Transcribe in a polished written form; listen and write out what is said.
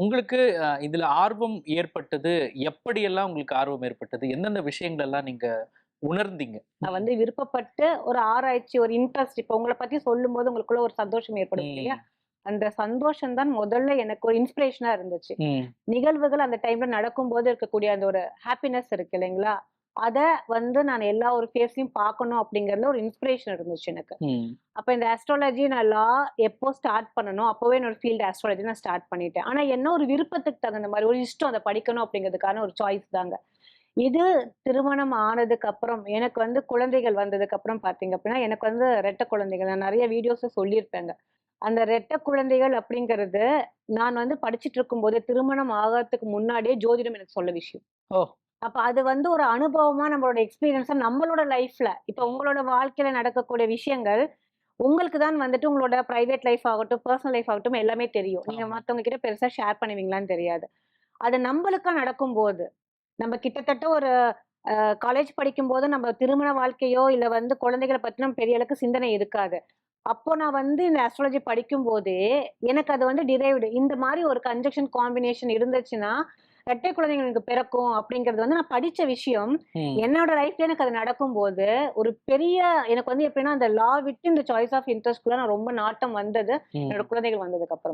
உங்களுக்கு இதுல ஆர்வம் ஏற்பட்டது. எப்படியெல்லாம் உங்களுக்கு ஆர்வம் ஏற்பட்டது? எந்தெந்த விஷயங்கள் எல்லாம் நீங்க உணர்ந்தீங்க? நான் வந்து விருப்பப்பட்டு ஒரு ஆராய்ச்சி, ஒரு இன்ட்ரெஸ்ட் இப்ப உங்கள பத்தி சொல்லும்போது உங்களுக்குள்ள ஒரு சந்தோஷம் ஏற்படும் இல்லையா? ம். அந்த சந்தோஷம் தான் முதல்ல எனக்கு ஒரு இன்ஸ்பிரேஷனா இருந்துச்சு. ம். நிகழ்வுகள் அந்த டைம்ல நடக்கும்போது இருக்கக்கூடிய அந்த ஒரு ஹாப்பினஸ் இருக்கு இல்லைங்களா? அத வந்து நான் எல்லா ஒரு ஃபேஸ்லயும் பார்க்கணும் அப்படிங்கிறதுல ஒரு இன்ஸ்பிரேஷன் இருந்துச்சு எனக்கு. ம். அப்ப இந்த ஆஸ்ட்ராலஜி நான் எப்போ ஸ்டார்ட் பண்ணனோ, அப்பவே என்னோட ஃபீல்ட் ஆஸ்ட்ராலஜி நான் ஸ்டார்ட் பண்ணிட்டேன். ஆனா என்ன ஒரு விருப்பத்துக்கு தகுந்த மாரி ஒரு இஷ்டம் அத படிக்கணும் அப்படிங்கிறதுக்கான ஒரு சாய்ஸ் தாங்க. இது திருமணம் ஆனதுக்கு அப்புறம், எனக்கு வந்து குழந்தைகள் வந்ததுக்கு அப்புறம் பார்த்தீங்க அப்படின்னா, எனக்கு வந்து ரெட்ட குழந்தைகள். நான் நெறைய வீடியோஸ்ல சொல்லியிருப்பேங்க. அந்த ரெட்ட குழந்தைகள் அப்படிங்கிறது, நான் வந்து படிச்சுட்டு இருக்கும்போது, திருமணம் ஆகறதுக்கு முன்னாடியே ஜோதிடம் எனக்கு சொன்ன விஷயம். ஓ! அப்ப அது வந்து ஒரு அனுபவமா நம்மளோட எக்ஸ்பீரியன்ஸா நம்மளோட லைஃப்ல, இப்ப உங்களோட வாழ்க்கையில நடக்கக்கூடிய விஷயங்கள், உங்களுக்கு தான் வந்துட்டு உங்களோட பிரைவேட் லைஃப் ஆகட்டும், பெர்சனல் லைஃப் ஆகட்டும் எல்லாமே தெரியும். நீங்க ஆமா. மத்தவங்க கிட்ட பெருசா ஷேர் பண்ணுவீங்களான்னு தெரியாது. அது நம்பளுக்கா நடக்கும்போது, நம்ம கிட்டத்தட்ட ஒரு காலேஜ் படிக்கும்போது நம்ம திருமண வாழ்க்கையோ, இல்ல வந்து குழந்தைகள பத்தின பெரிய அளவுக்கு சிந்தனை இருக்காது. அப்போ நான் வந்து இந்த அஸ்ட்ராலஜி படிக்கும்போதே, எனக்கு அது வந்து டிரைவ்டு இந்த மாரி ஒரு கன்ஜங்ஷன் காம்பினேஷன் இருந்துச்சுன்னா, இரட்டை குழந்தைகள் எனக்கு பிறக்கும் அப்படிங்கிறது வந்து நான் படிச்ச விஷயம். ம். என்னோட லைஃப்ல எனக்கு அது நடக்கும்போது, ஒரு பெரிய எனக்கு வந்து எப்படின்னா, அந்த லா விட்டு இந்த சாய்ஸ் ஆஃப் இன்ட்ரெஸ்ட்குள்ள நான் ரொம்ப நாட்டம் வந்தது, என்னோட ம். குழந்தைகள் வந்ததுக்கு அப்புறம்.